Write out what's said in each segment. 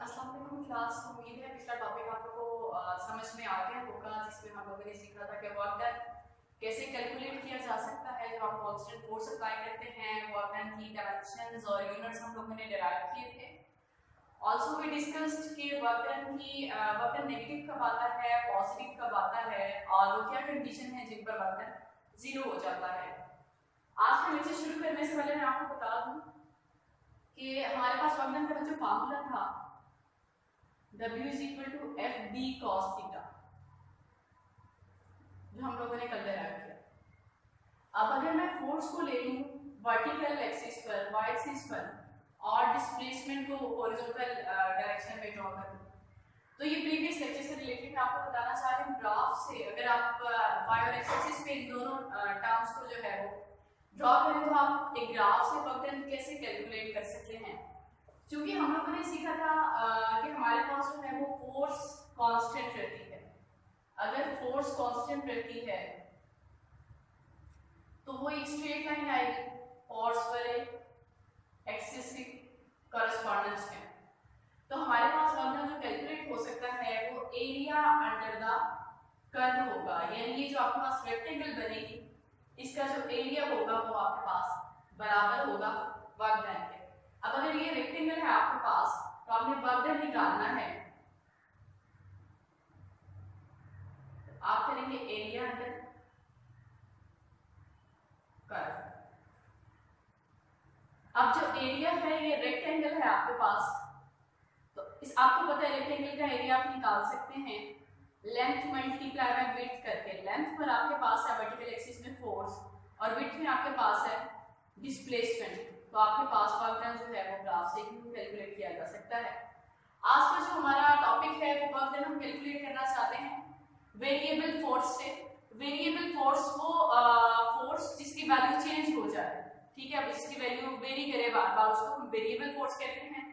अस्सलाम वालेकुम क्लास। उम्मीद है पिछला टॉपिक आप लोगों को समझ में आ गया होगा, जिसमें हम लोगों ने सीखा था कि वर्क डन कैसे कैलकुलेट किया जा सकता है जब आप कांस्टेंट फोर्स अप्लाई करते हैं। वर्क डन की डायमेंशंस और यूनिट्स हम लोगों ने डिराइव किए थे। ऑल्सो वी डिस्कस्ड कि वर्क डन नेगेटिव कब आता है, पॉजिटिव कब आता है और वो क्या कंडीशन है जिन पर वर्क डन जीरो हो जाता है। आज का लेक्चर शुरू करने से पहले मैं आपको बता दूं कि हमारे पास वर्क डन का जो फार्मूला था W is equal to FD cos theta, जो हम लोगों ने कल डिराइव किया। अब अगर मैं फोर्स को ले लूं वर्टिकल एक्सिस पर, वाई एक्सिस पर और डिस्प्लेसमेंट को हॉरिजॉन्टल डायरेक्शन में ड्रॉ करूं, तो ये प्रीवियस लेक्चर से रिलेटेड मैं आपको बताना चाह रही हूँ। ग्राफ से अगर आप वाई और एक्स एक्सिस पे इन दोनों टर्म्स को जो है वो ड्रॉ करें तो आप एक ग्राफ से वर्क डन कैसे कैलकुलेट कर सकते हैं। क्योंकि हम लोगों ने सीखा था कि हमारे पास जो है वो फोर्स कांस्टेंट रहती है। अगर फोर्स कांस्टेंट रहती है तो वो एक स्ट्रेट लाइन आएगी फोर्स पर एक्सिस की कॉरेस्पॉन्डेंस में। तो हमारे पास वर्क डन जो कैलकुलेट हो सकता है वो एरिया अंडर द कर्व होगा, यानी ये जो आपके पास रेक्टेंगल बनेगी इसका जो एरिया होगा वो आपके पास बराबर होगा वर्क डन के। अब अगर ये रेक्टेंगल है आपके पास तो आपने वर्क डन निकालना है, तो आप करेंगे एरिया अंडर कर्व। अब जो एरिया है ये रेक्टेंगल है आपके पास, तो इस आपको पता है रेक्टेंगल का एरिया आप निकाल सकते हैं लेंथ मल्टीप्लाई बाय विड्थ करके। लेंथ पर आपके पास है वर्टिकल एक्सिस में फोर्स और विड्थ में आपके पास है डिस्प्लेसमेंट, तो आपके पास वर्क डन जो है वो ग्राफ से ही कैलकुलेट किया जा सकता है। आज का जो हमारा टॉपिक है वो वर्क डन हम कैलकुलेट करना चाहते हैं वेरिएबल फोर्स से। वेरिएबल फोर्स वो फोर्स जिसकी वैल्यू चेंज हो जाए, ठीक है, अब जिसकी वैल्यू वेरी करे बार बार उसको हम वेरिएबल फोर्स कहते हैं।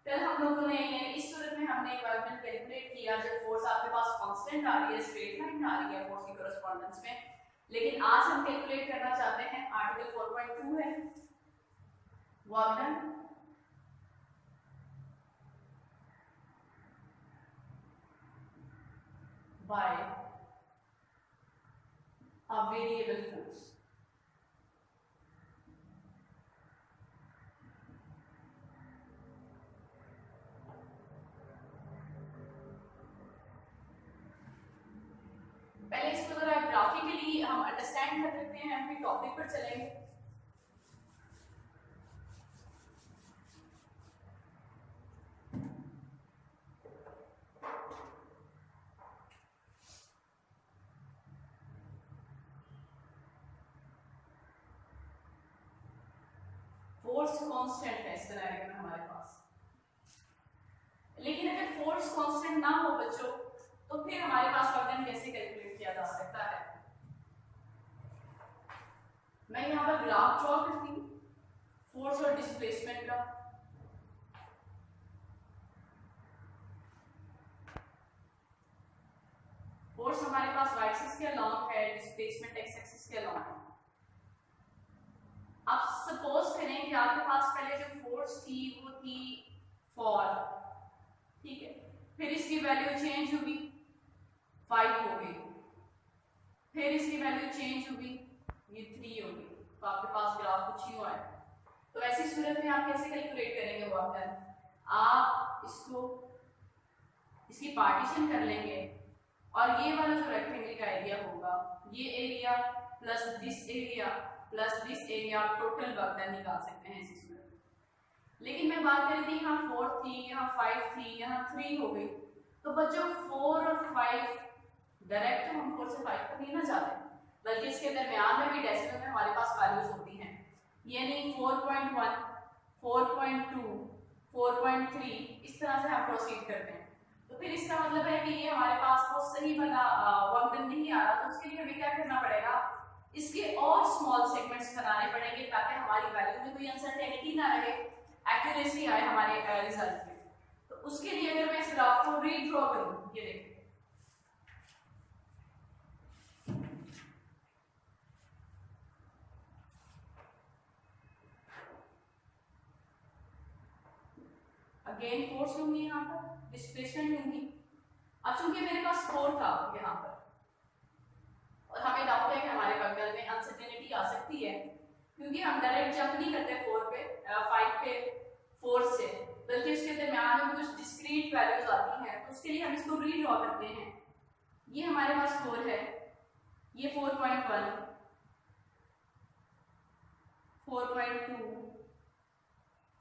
फिर हम लोगों ने इस सूरत में हमने वर्क डन कैलकुलेट किया जब फोर्स आपके पास कांस्टेंट आ रही है, स्ट्रेट लाइन आ रही है फोर्स की कॉरेस्पॉन्डेंस में। लेकिन आज हम कैलकुलेट करना चाहते हैं आर्टिकल 4.2 है work done by a variable force. पहले इसको जरा ग्राफिकली हम अंडरस्टैंड कर लेते हैं, हम टॉपिक पर चलेंगे। फोर्स कांस्टेंट है इस सिनेरियो में हमारे पास, लेकिन अगर फोर्स कांस्टेंट ना हो बच्चों तो फिर हमारे पास वर्क डन कैसे कैलकुलेट किया जा सकता है। मैं यहाँ पर ग्राफ ड्रॉ करती हूँ फोर्स और डिस्प्लेसमेंट का। फोर्स हमारे पास वाई एक्सिस के अलोंग है, डिस्प्लेसमेंट एक्स एक्सिस के अलोंग है। अब सपोज करें कि आपके पास पहले जो फोर्स थी वो थी 4, ठीक है, फिर इसकी वैल्यू चेंज हुई 5 हो गई, फिर इसकी वैल्यू चेंज हुई ये 3 हो गई, तो आपके पास ग्राफ कुछ ही हुआ है। तो ऐसी सूरत में आप कैसे कैलकुलेट करेंगे वर्क डन? आप इसकी पार्टीशन कर लेंगे और ये वाला जो रेक्टेंगल का एरिया होगा ये area plus this area plus this area आप टोटल वर्क डन निकाल सकते हैं इसी सूरत में। लेकिन मैं बात कर रही थी यहाँ 4 थी, यहाँ 5 थी, यहाँ 3 हो गई, तो बच्चों 4 और 5 डायरेक्ट तो हम 4 से 5 तक नहीं ना जाते, बल्कि इसके दरमियान में भी डेसिमल में हमारे पास वैल्यूज होती हैं, यानी 4.1, 4.2, 4.3 इस तरह से हम प्रोसीड करते हैं। तो फिर इसका मतलब है कि ये हमारे पास वो सही वाला वर्क डन नहीं आ रहा, तो उसके लिए हमें क्या करना पड़ेगा, इसके और स्मॉल सेगमेंट्स बनाने पड़ेंगे ताकि हमारी वैल्यू में कोई अनसर्टेनिटी ना रहे, एक्यूरेसी आए हमारे रिजल्ट में। तो उसके लिए अगर मैं इस ग्राफ को रीड्रॉ करूं, ये देखिए अगेन फोर्स लूंगी, यहाँ पर डिस्प्लेसमेंट लूंगी। अब चूंकि मेरे पास 4 था यहाँ पर और हमें डाउट है कि हमारे बगल में अनसर्टेनिटी आ सकती है, क्योंकि हम डायरेक्ट जंप नहीं करते 4 पे 5 पे 4 से, बल्कि उसके दरमियान में कुछ डिस्क्रीट वैल्यूज आती हैं, तो उसके लिए हम इसको रीड्रॉ करते हैं। ये हमारे पास 4 है, ये 4.1, 4.2,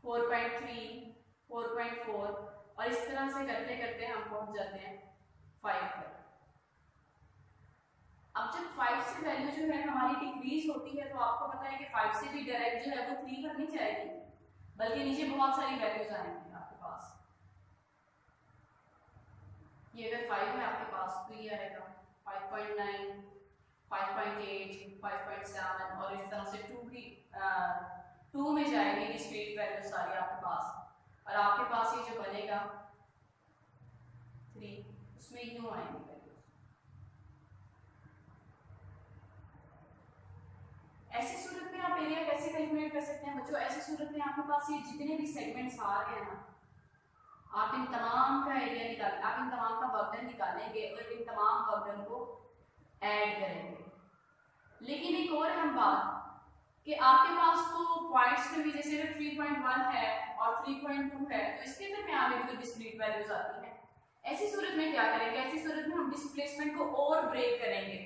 4.3, 4.4 और इस तरह से करते करते हम पहुंच जाते हैं 5 पर। अब जब 5 से वैल्यू जो है हमारी डिक्रीज होती है, तो आपको पता है कि 5 से भी डायरेक्ट जो है वो 3 पर नहीं जाएगी, बल्कि नीचे बहुत सारी वैल्यूज आएंगी आपके पास। ये अगर 5 है आपके पास तो ये आएगा 5.9, 5.8, 5.7 और इस तरह से 2 भी 2 में जाएगी डिस्क्रीट वैल्यू सारी आपके पास, और आपके पास ये जो बनेगा 3, उसमें यूं आएंगे वैल्यूज। ऐसी सूरत में आप एरिया कैसे कैलकुलेट कर सकते हैं बच्चों? ऐसी सूरत में आपके पास ये जितने भी सेगमेंट्स आ रहे हैं ना, आप इन तमाम का एरिया निकालें, आप इन तमाम का वर्कडन निकालेंगे और इन तमाम वर्कडन को ऐड करेंगे। लेकिन एक और अहम बात कि आपके पास तो पॉइंट्स में भी जैसे 3.1 है और 3.2 है, तो इसके दरमियान में भी तो डिस्क्रीट वैल्यूज आती हैं। ऐसी सूरत में क्या करेंगे? ऐसी सूरत में हम डिस्प्लेसमेंट को और ब्रेक करेंगे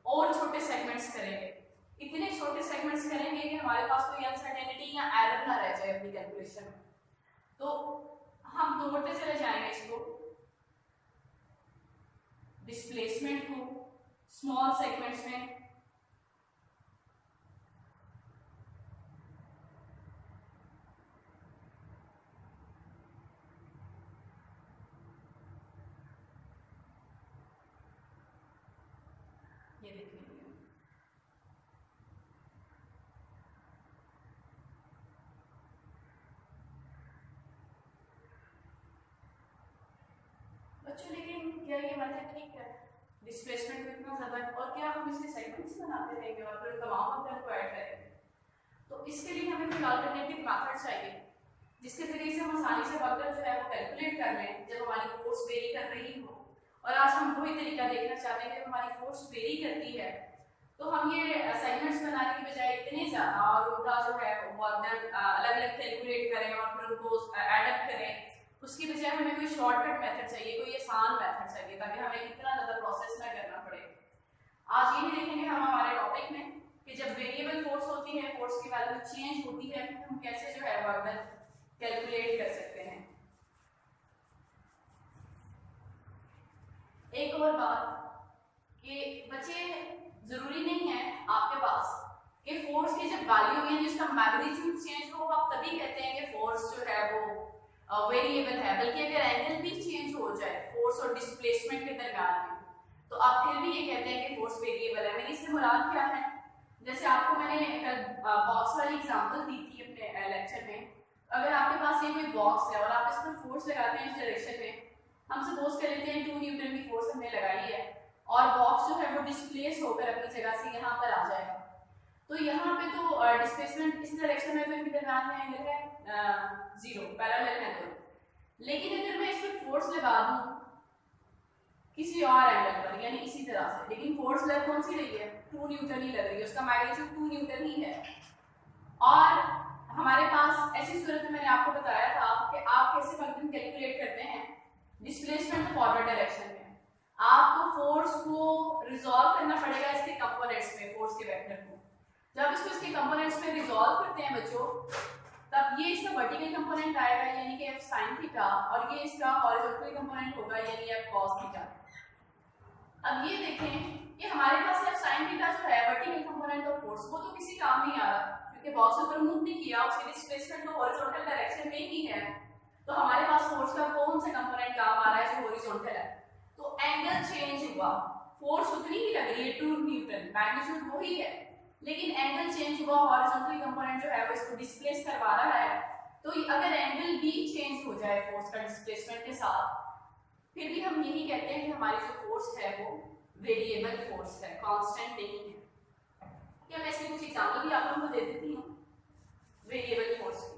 और छोटे सेगमेंट्स करेंगे, इतने छोटे सेगमेंट्स करेंगे कि हमारे पास कोई अनसर्टेनिटी या एरर ना रह जाए अपनी कैलकुलेशन में। तो हम तोड़ते चले जाएंगे इसको, डिस्प्लेसमेंट को स्मॉल सेगमेंट्स में। ये देखिए बच्चों, लेकिन क्या ये बात है ठीक है? डिस्प्लेसमेंट को इतना ज्यादा, और क्या हम इसे सेगमेंट्स बनाते रहेंगे और फिर तमाम वर्कडन को ऐड करेंगे? तो इसके लिए हमें कोई अल्टरनेटिव मेथड चाहिए जिसके जरिए से हम आसानी से वर्कडन जो है वो कैलकुलेट कर लें जब हमारी फोर्स वेरी कर रही हो। और आज हम वही तरीका देखना चाहते हैं कि हमारी फोर्स वेरी करती है तो हम ये सेगमेंट्स बनाने की बजाय इतने ज़्यादा और उनका जो है वर्कडन अलग अलग कैलकुलेट करें और फिर उनको एडअप करें, उसकी बजाय हमें कोई शॉर्टकट मेथड चाहिए, कोई आसान मेथड चाहिए ताकि हमें इतना ज़्यादा प्रोसेस ना करना पड़े। आज यही देखेंगे हम हमारे टॉपिक में कि जब वेरिएबल फोर्स होती है, फोर्स की वैल्यू चेंज होती है, तो हम कैसे जो है वर्कडन कैलकुलेट कर सकते हैं। एक और बात कि बच्चे जरूरी नहीं है आपके पास कि फोर्स की जब वैल्यू है जिसका मैग्नीट्यूड चेंज हो आप तभी कहते हैं कि फोर्स जो है वो वेरिएबल है, बल्कि अगर एंगल भी चेंज हो जाए फोर्स और डिस्प्लेसमेंट के दरमियान में तो आप फिर भी ये कहते हैं कि फोर्स वेरिएबल है। मेरी इससे मुराद क्या है? जैसे आपको मैंने कल बॉक्स वाली एग्जांपल दी थी अपने लेक्चर में। अगर आपके पास ये कोई बॉक्स है और आप इस पर फोर्स लगाते हैं इस डायरेक्शन में, हम सपोज कर लेते हैं 2 न्यूटन की फोर्स हमने लगाई है और बॉक्स जो है वो डिस्प्लेस होकर अपनी जगह से यहाँ पर आ जाएगा, तो यहाँ पे तो डिस्प्लेसमेंट इस डायरेक्शन में तो इनके दरमियान में एंगल है 0, पैरेलल है दोनों। लेकिन अगर मैं इस पर फोर्स लगा दूँ किसी और एंगल पर यानी इसी तरह से, लेकिन फोर्स लग कौन सी रही है? 2 न्यूटन ही लग रही है, उसका मैग्नीट्यूड 2 न्यूटन ही है। और हमारे पास ऐसी सूरत में मैंने आपको बताया था कि आप कैसे वर्कडन कैलकुलेट करते हैं डिस्प्लेसमेंट फॉरवर्ड डायरेक्शन में। आपको फोर्स को रिजॉल्व करना पड़ेगा इसके कंपोनेंट्स में, फोर्स के वेक्टर को। जब इसको इसके कंपोनेंट्स में रिजॉल्व करते हैं बच्चों, तब ये इसका वर्टिकल कंपोनेंट आएगा यानी कि f sin थीटा, और ये इसका हॉरिजॉन्टल कंपोनेंट होगा यानी f cos थीटा। अब ये देखें कि हमारे पास f sin थीटा जो है वर्टिकल कंपोनेंट ऑफ फोर्स, वो तो किसी काम नहीं आ रहा क्योंकि बॉक्स ऊपर मूव नहीं किया, उसकी डिस्प्लेसमेंट तो हॉरिजॉन्टल डायरेक्शन में ही है। तो हमारे पास फोर्स का कौन सा कंपोनेंट काम आ रहा है जो हॉरिजॉन्टल है? तो एंगल चेंज हुआ, फोर्स उतनी ही लग रही है 2 न्यूटन, मैग्नीट्यूड वही है, लेकिन एंगल चेंज हुआ, हॉरिजॉन्टल कंपोनेंट जो है वो इसको डिस्प्लेस करवा रहा है। तो अगर एंगल भी चेंज हो जाए फोर्स का डिस्प्लेसमेंट के साथ, फिर भी हम यही कहते हैं कि हमारी जो फोर्स है वो वेरिएबल फोर्स है, कांस्टेंट नहीं है। क्या मैं इसके कुछ एग्जांपल भी आप लोगों को दे देती हूँ वेरिएबल फोर्स की।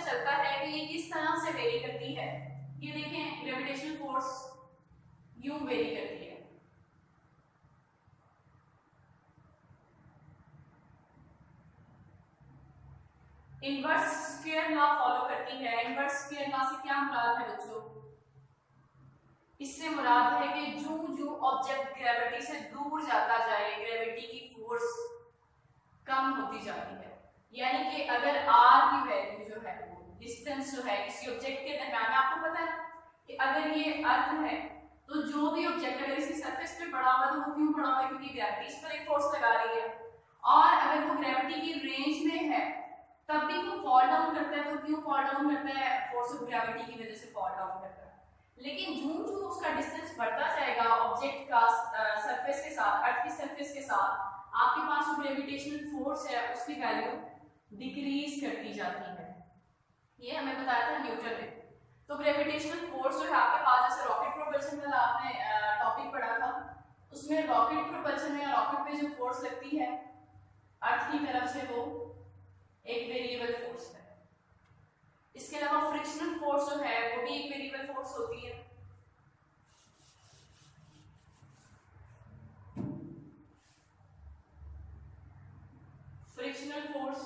चलता है कि ये किस तरह से वेरी करती है। ये देखें ग्रेविटेशनल फोर्स यूं वेरी करती है। इनवर्स स्क्वायर लॉ फॉलो करती है। इनवर्स स्क्वायर लॉ से क्या मुराद है बच्चों? इससे मुराद है कि जो ऑब्जेक्ट ग्रेविटी से दूर जाता जाए ग्रेविटी की फोर्स कम होती जाती है। यानी कि अगर r की वैल्यू जो है डिस्टेंस जो है किसी ऑब्जेक्ट के दरमियान में, आपको पता है कि अगर ये अर्थ है तो जो भी ऑब्जेक्ट अगर इसकी सरफेस पे पड़ा हुआ तो वो क्यों पड़ा हुआ है? क्योंकि ग्रेविटी इस पर एक फोर्स लगा रही है। और अगर वो ग्रेविटी की रेंज में है तब भी वो फॉल डाउन करता है। तो क्यों फॉल डाउन करता है? फोर्स ऑफ ग्रेविटी की वजह से फॉल डाउन करता है। लेकिन जो उसका डिस्टेंस बढ़ता जाएगा ऑब्जेक्ट का सरफेस के साथ, अर्थ की सरफेस के साथ, आपके पास जो ग्रेविटेशनल फोर्स है उसकी वैल्यू डिक्रीज करती जाती है। ये हमें बताया था न्यूटन ने। तो ग्रेविटेशनल फोर्स जो है आपके पास, जैसे रॉकेट प्रोपल्शन में आपने टॉपिक पढ़ा था, उसमें रॉकेट प्रोपल्शन में रॉकेट पे जो फोर्स लगती है अर्थ की तरफ से वो एक वेरिएबल फोर्स है। इसके अलावा फ्रिक्शनल फोर्स जो है वो भी एक वेरिएबल फोर्स होती है। Frictional force,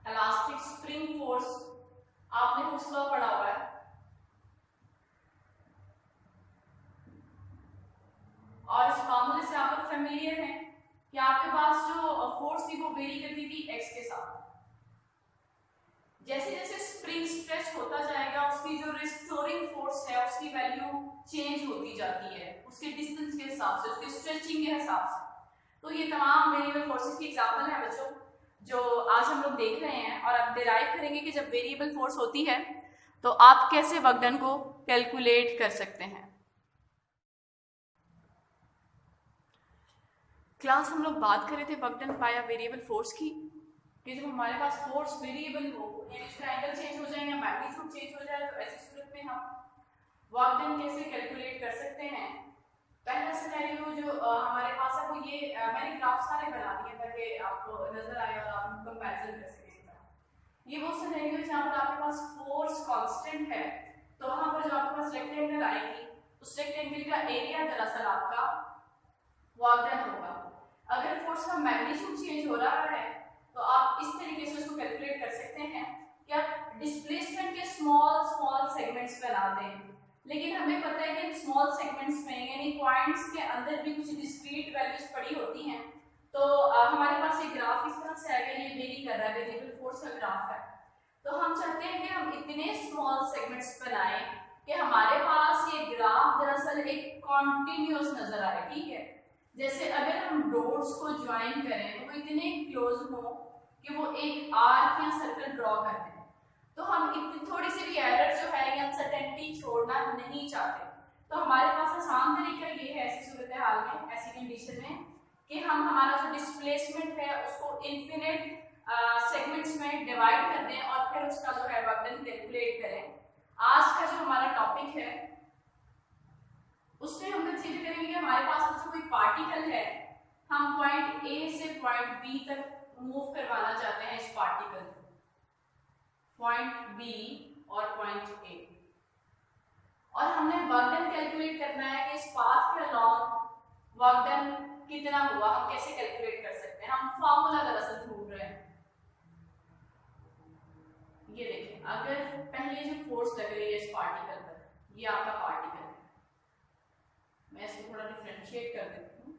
elastic spring force, आपने हुक्स लॉ पढ़ा हुआ है। और इस फॉर्मूले से आप लोग फेमिलियर हैं कि आपके पास जो फोर्स थी वो वेरी करती थी x के साथ। जैसे जैसे स्प्रिंग स्ट्रेच होता जाएगा उसकी जो रिस्टोरिंग फोर्स है उसकी वैल्यू चेंज होती जाती है उसके डिस्टेंस के हिसाब से, उसके स्ट्रेचिंग के हिसाब से। तो ये तमाम वेरिएबल फोर्सेस की एग्जांपल है बच्चों जो आज हम लोग देख रहे हैं। और अब डिराइव करेंगे कि जब वेरिएबल फोर्स होती है तो आप कैसे वर्क डन को कैलकुलेट कर सकते हैं। क्लास हम लोग बात कर रहे थे work done by variable force की, कि जब हमारे पास फोर्स वेरिएबल हो यानी उसका एंगल चेंज हो जाए या मैग्नीट्यूड चेंज हो जाए तो ऐसी सूरत में हम वर्क डन कैसे कैलकुलेट कर सकते हैं। पहला सिनेरियो जो हमारे पास है वो ये, मैंने ग्राफ सारे बना दिए ताकि आपको नजर आए और आप कंपैरिजन कर सकें। ये वो सिनेरियो जहाँ पर आपके पास फोर्स कांस्टेंट है तो वहां पर जो आपके पास रेक्टेंगल आएगी उस रेक्टेंगल का एरिया दरअसल आपका वर्क डन होगा। अगर फोर्स का मैग्नीट्यूड चेंज हो रहा है तो आप इस तरीके से उसको कैलकुलेट कर सकते हैं कि आप डिस्प्लेसमेंट के स्मॉल स्मॉल सेगमेंट्स बना दें। लेकिन हमें पता है कि स्मॉल सेगमेंट्स में यानी पॉइंट्स के अंदर भी कुछ डिस्क्रीट वैल्यूज पड़ी होती हैं। तो हमारे पास ये ग्राफ इस तरह से आएगा, ये वेरी कर रहा है, वेरिएबल फोर्स का ग्राफ है। तो हम चाहते हैं कि हम इतने स्मॉल सेगमेंट्स बनाएं कि हमारे पास ये ग्राफ दरअसल एक कॉन्टिन्यूअस नजर आए। ठीक है, जैसे अगर हम डॉट्स को ज्वाइन करें तो वो इतने क्लोज हो कि वो एक आर्क या सर्कल ड्रॉ कर दें। तो हम इतनी थोड़ी सी भी एरर जो है या अनसर्टेनिटी छोड़ना नहीं चाहते। तो हमारे पास आसान तरीका ये है ऐसी सूरत हाल में, ऐसी कंडीशन में, कि हम हमारा जो डिस्प्लेसमेंट है उसको इन्फिनिट सेगमेंट्स में डिवाइड कर दें और फिर उसका जो है वर्क डन कैलकुलेट करें। आज का जो हमारा टॉपिक है उसमें हम कंसीडर करेंगे कि हमारे पास जो कोई पार्टिकल है, हम पॉइंट ए से पॉइंट बी तक मूव करवाना चाहते हैं इस पार्टिकल को, पॉइंट बी और पॉइंट ए, और हमने वर्क डन कैलकुलेट करना है कि इस पाथ के अलोंग वर्क डन कितना हुआ। हम कैसे कैलकुलेट कर सकते हैं? हम फार्मूला दरअसल ढूंढ रहे हैं। ये देखें, अगर पहले जो फोर्स लग रही है इस पार्टिकल पर, ये आपका पार्टिकल है, मैं इसको थोड़ा डिफरेंशिएट कर देती हूँ।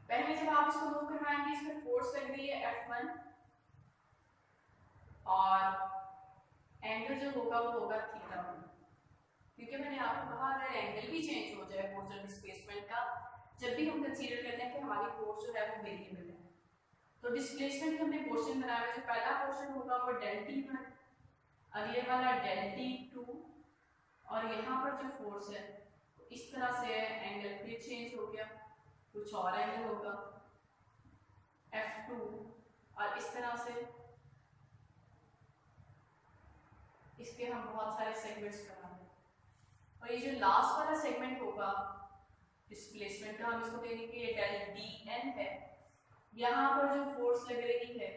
पहले जब आप इसको मूव करवाएंगे इस पर फोर्स लग रही है F1 और एंगल जो होगा वो होगा θ1, क्योंकि मैंने आपको कहा अगर एंगल भी चेंज हो जाए फोर्स और डिस्प्लेसमेंट का, जब भी हम कंसीडर करते हैं कि हमारी फोर्स जो है वो वेरिएबल है, तो डिस्प्लेसमेंट के हमने क्वेश्चन बनाया जो पहला क्वेश्चन होगा वो del T1 और ये वाला del T2 और यहाँ पर जो फोर्स है इस तरह से एंगल फिर चेंज हो गया, कुछ और एंगल होगा F2, और इस तरह से इसके हम बहुत सारे सेगमेंट्स बनाएंगे। और ये जो लास्ट वाला सेगमेंट होगा डिस्प्लेसमेंट का, हम इसको देंगे डेल डी एन है। यहाँ पर जो फोर्स लग रही है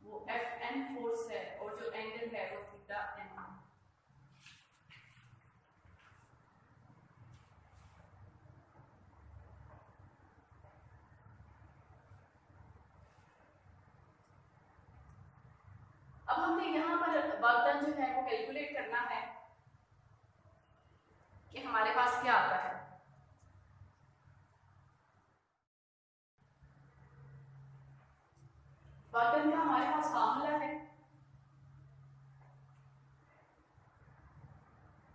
वो एफ एन फोर्स है, और जो एंगल है वो थीटा एन है। अब हमने यहाँ पर वर्क डन जो है वो कैलकुलेट करना है कि हमारे पास क्या आता है। वर्क डन का हमारे पास फार्मूला है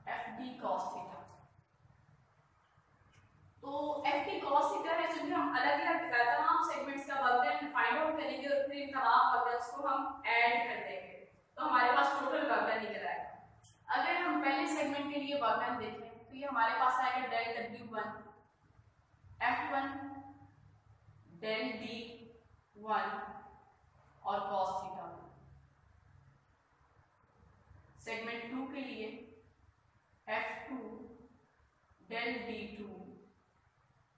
एफ डी कॉस थीटा। तो एफ डी कॉस थीटा है, चूंकि हम अलग अलग तमाम सेगमेंट्स का वर्क डन फाइंड आउट करेंगे और फिर इन तमाम वर्क डन्स को हम ऐड कर देंगे, तो हमारे पास टोटल वर्क डन निकल आएगा। अगर हम पहले सेगमेंट के लिए वर्क डन देखें तो ये हमारे पास आएगा del W1 F1 del D1 और cos थीटा 1। सेगमेंट 2 के लिए F2 डेल D2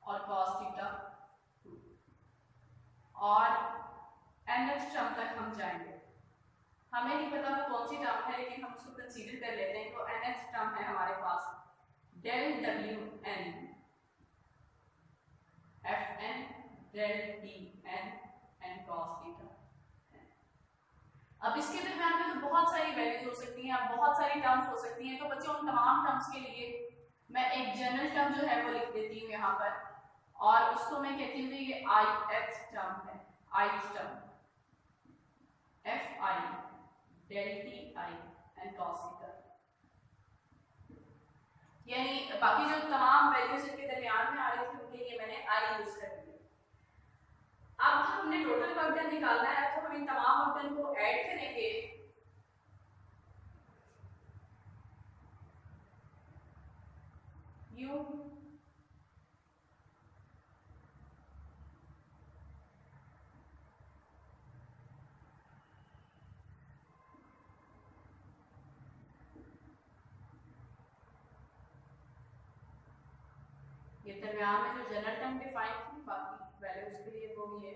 और cos थीटा 2, और nth टर्म तक हम जाएंगे। हमें नहीं पता वो कौन सी टर्म है, लेकिन हम उसको कंसीडर कर लेते हैं। तो nth टर्म है हमारे पास del WN FN del DN and cos थीटा। अब इसके दरम्यान में तो बहुत सारी वैल्यूज हो सकती हैं, बहुत सारी टर्म्स हो सकती हैं। तो बच्चों उन तमाम टर्म्स के लिए मैं एक जनरल टर्म जो है वो लिख देती हूँ यहाँ पर, और उसको मैं कहती हूँ ये ith टर्म है, ith term Fi del Ti and cos theta. यानी बाकी जो तमाम वैल्यूज इनके दरमियान में आ रही थी उनके लिए मैंने I यूज कर दिया। अब हमने टोटल वर्क डन निकालना है, तो हम इन तमाम वर्क डन को ऐड करेंगे। U ये दरमियान में जो जनरल टर्म डिफाइन थी, बाकी वैल्यूज के लिए वो भी है,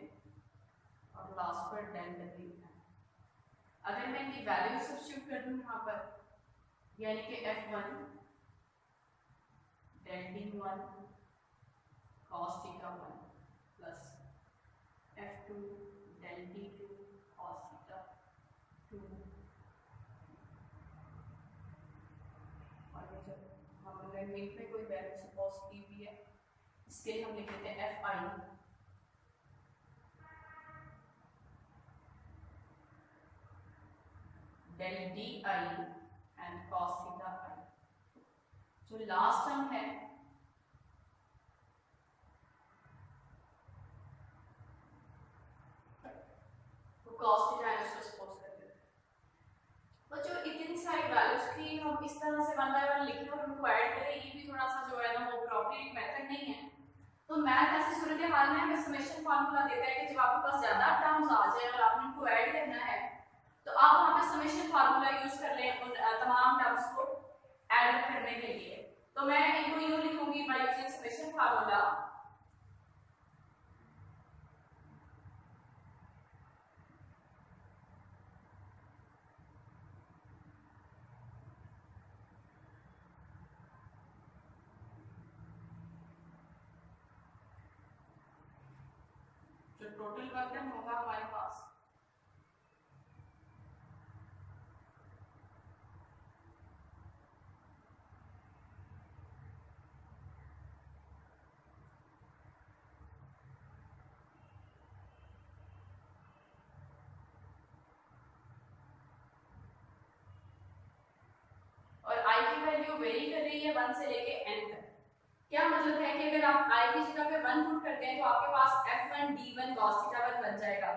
और लास्ट पर डेल W है। अगर मैं इनकी वैल्यू सब्स्टिट्यूट कर दूं यहाँ पर, यानी कि F1 del D1 cos theta 1 plus F2 del D2 cos theta 2, और जब हम अगर मिड में कोई वैल्यू सपोज की हुई है, इसके लिए हम लिख लेते हैं Fi del Di and cos theta I। जो लास्ट टर्म है वो cos थीटा है, उसको सपोज कर देते हैं। बच्चों इतनी सारी वैल्यूज की हम इस तरह से वन बाय वन लिखें और उनको ऐड करें, ये भी थोड़ा सा जो है ना वो अप्रोप्रिएट मेथड नहीं है। तो मैथ ऐसी सूरत हाल में हमें समेशन फार्मूला देता है कि जब आपके पास ज्यादा टर्म्स आ जाए और आपने उनको ऐड करना है, तो आप वहाँ पे समेशन फार्मूला यूज कर लें उन तमाम टर्म्स को ऐड करने के लिए। तो मैं इनको यूं लिखूंगी बाय यूजिंग समेशन फार्मूला जो टोटल वर्क डन होगा हमारे पास और I की वैल्यू वेरी कर रही है 1 से लेके n तक। क्या मतलब है कि अगर आप I की जगह पे 1 पुट करते हैं तो आपके पास F1 D1 cos थीटा 1 बन जाएगा,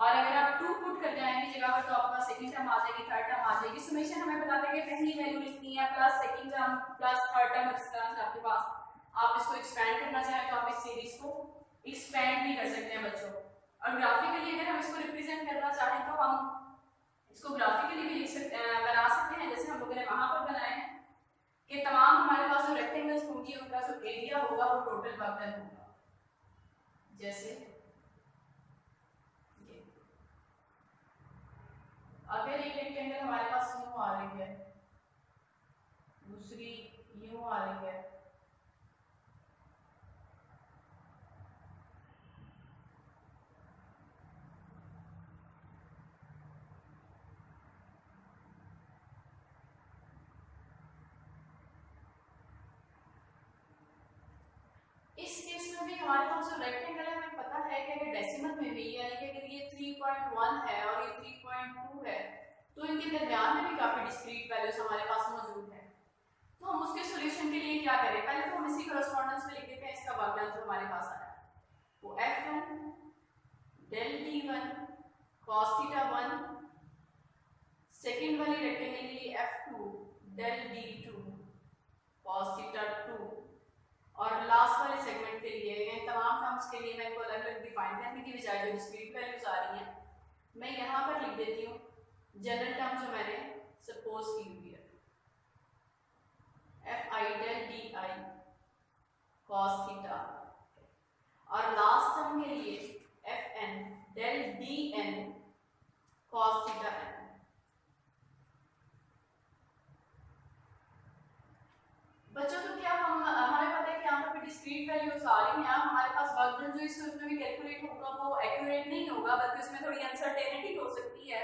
और अगर आप 2 पुट कर जाएंगे जगह पर तो आपके पास सेकंड टर्म आ जाएगी, थर्ड टर्म आ जाएगी। समेशन हमें बताते हैं कि पहली वैल्यू लिखनी है plus second term plus third term, इस तरह से आपके पास। आप इसको एक्सपेंड करना चाहें तो आप इस सीरीज को एक्सपेंड भी कर सकते हैं बच्चों। और ग्राफिकली अगर हम इसको रिप्रेजेंट करना चाहें तो हम इसको ग्राफिकली भी लिख सकते हैं, बना सकते हैं, जैसे हम लोगों ने वहां पर बनाए हैं कि तमाम हमारे पास जो रेक्टेंगल्स होंगी उनका जो एरिया होगा वो टोटल वर्क डन होगा। जैसे अगर एक रेक्टेंगल हमारे पास यूं आ रही है, दूसरी यूं आ रही है, इस केस में भी हमारे पास जो रेक्टेंगल है हमें पता है कि अगर डेसिमल में भी यानी कि अगर ये 3.1 है और ये 3.2 है तो इनके दरमियान में भी काफी डिस्क्रीट वैल्यूज हमारे पास मौजूद है। तो हम उसके सॉल्यूशन के लिए क्या करें, पहले तो हम इसी कोरेस्पोंडेंस में लिख देते हैं इसका वर्क डन जो हमारे पास आया है वो F1 del D1 cos theta 1, second वाली रेक्टेंगल के लिए F2 del D2 cos theta 2, और लास्ट वाले सेगमेंट के लिए इन तमाम टर्म्स के लिए मैं इनको अलग अलग डिफाइन करने की बजाय जो डिस्क्रीट वैल्यूज आ रही हैं मैं यहाँ पर लिख देती हूँ जनरल टर्म जो मैंने सपोज की हुई है Fi del Di cos theta, और लास्ट टर्म के लिए Fn del Dn cos theta n। बच्चों तो क्या हम हमें पता है कि यहाँ पर डिस्क्रीट वैल्यूज आ रही हैं, हमारे पास वर्क डन जो इस सूरत में भी कैलकुलेट होगा वो एक्यूरेट नहीं होगा बल्कि उसमें थोड़ी अनसर्टेनिटी हो सकती है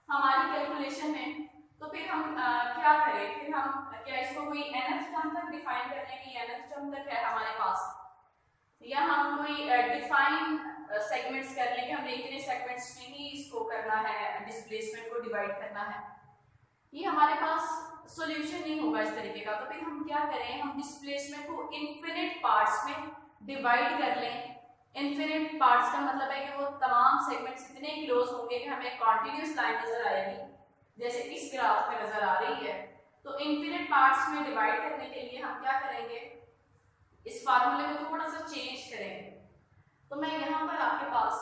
हमारी कैलकुलेशन में। तो फिर हम क्या करें, फिर हम क्या इसको कोई nth टर्म तक डिफाइन कर लेंगे, nth टर्म तक है हमारे पास, या हम कोई डिफाइन सेगमेंट्स कर लेंगे, हमने इतने सेगमेंट्स में ही इसको करना है, डिस्प्लेसमेंट को डिवाइड करना है, ये हमारे पास सॉल्यूशन नहीं होगा इस तरीके का। तो फिर हम क्या करें, हम डिस्प्लेसमेंट को इनफिनिट पार्ट्स में डिवाइड कर लें। इनफिनिट पार्ट्स का मतलब है कि वो तमाम सेगमेंट्स इतने क्लोज होंगे कि हमें कॉन्टिन्यूस लाइन नजर आएगी जैसे इस ग्राफ में नजर आ रही है। तो इनफिनिट पार्ट्स में डिवाइड करने के लिए हम क्या करेंगे, इस फार्मूले को थोड़ा सा चेंज करेंगे। तो मैं यहाँ पर आपके पास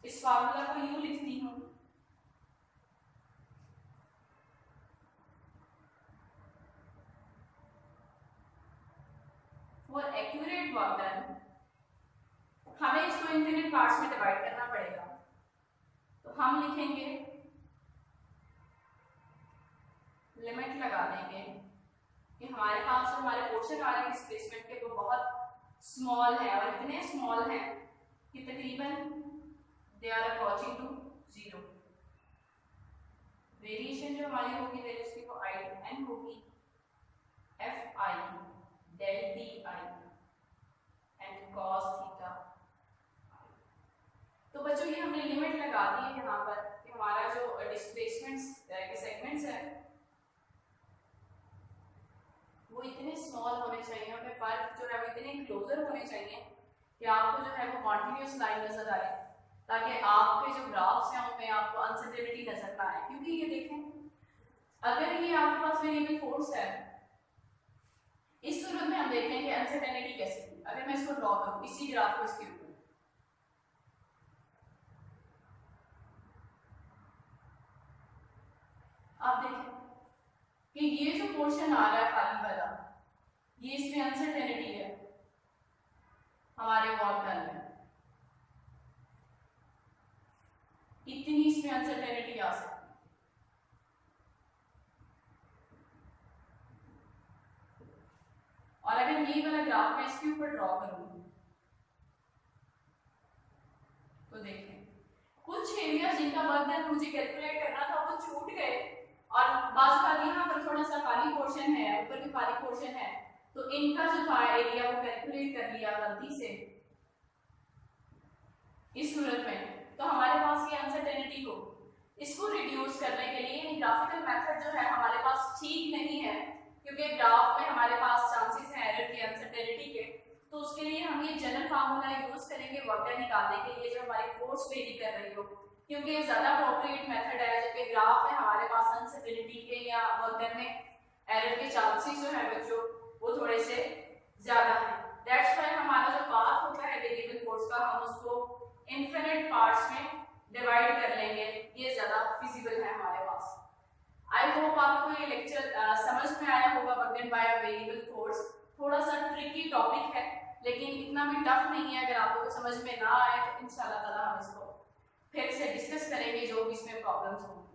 इस फार्मूला को यूं लिखती हूँ, फॉर एक्यूरेट वर्क डन हमें इसको इनफिनिट पार्ट्स में डिवाइड करना पड़ेगा। तो हम लिखेंगे, लिमिट लगा देंगे कि हमारे पास जो हमारे पोर्शन आ रहे हैं डिस्प्लेसमेंट के वो बहुत स्मॉल है और इतने स्मॉल हैं कि तकरीबन they are approaching to 0। Variation जो हमारी होगी वैल्यूज की वो I to n होगी, Fi del Di and cos theta. तो बच्चों ये हमने लिमिट लगा दी है यहाँ पर कि हमारा जो डिस्प्लेसमेंट्स के सेगमेंट्स है वो इतने स्मॉल होने चाहिए, उनमें फर्क जो है वो इतने क्लोजर होने चाहिए कि आपको जो है वो कॉन्टिन्यूस लाइन नजर आए, ताकि आपके जो ग्राफ्स हैं उनमें आपको अनसर्टेनिटी नजर ना आए। क्योंकि ये देखें अगर ये आपके पास वेरिएबल फोर्स है, इस सूरत में हम देखें कि अनसर्टेनिटी कैसे होगी। अगर मैं इसको ड्रॉ करूं इसी ग्राफ को इसके ऊपर, आप देखें कि ये जो पोर्शन आ रहा है खाली वाला, ये इसमें अनसर्टेनिटी है हमारे वर्क डन में, इतनी इसमें अनसर्टेनिटी आ सकती है। और अगर ये वाला ग्राफ मैं इसके ऊपर ड्रॉ करूं तो देखें कुछ एरिया जिनका वर्क डन मुझे कैलकुलेट करना था वो छूट गए, और बाजू का यहाँ पर थोड़ा सा खाली पोर्शन है, ऊपर भी खाली पोर्शन है, तो इनका जो था एरिया वो कैलकुलेट कर लिया गलती से इस सूरत में। तो हमारे पास ये अनसर्टेनिटी को इसको रिड्यूस करने के लिए ग्राफिकल मेथड जो है हमारे पास ठीक नहीं है, क्योंकि ग्राफ में हमारे पास चांसेस हैं एरर की, अनसर्टेनिटी के। तो उसके लिए हम ये जनरल फार्मूला करेंगे वर्क डन निकालने के लिए जब हमारी फोर्स वेरी कर रही हो, क्योंकि ये ज़्यादा अप्रोप्रिएट मेथड है। जबकि ग्राफ में हमारे पास अनसर्टेनिटी के या वर्क डन में एरर के चांसेस जो है बच्चों वो थोड़े से ज़्यादा हैं। दैट्स व्हाई हमारा जो पाथ होता है वेरिएबल फोर्स का, हम उसको इनफिनिट पार्ट्स में डिवाइड कर लेंगे, ये ज़्यादा फिजिबल है हमारे पास। आई होप आपको ये लेक्चर समझ में आया होगा। Work done by a variable force थोड़ा सा ट्रिकी टॉपिक है, लेकिन इतना भी टफ नहीं है। अगर आप लोगों को समझ में ना आए तो इंशाल्लाह ताला हम इसको फिर से डिस्कस करेंगे जो भी इसमें प्रॉब्लम्स होंगी।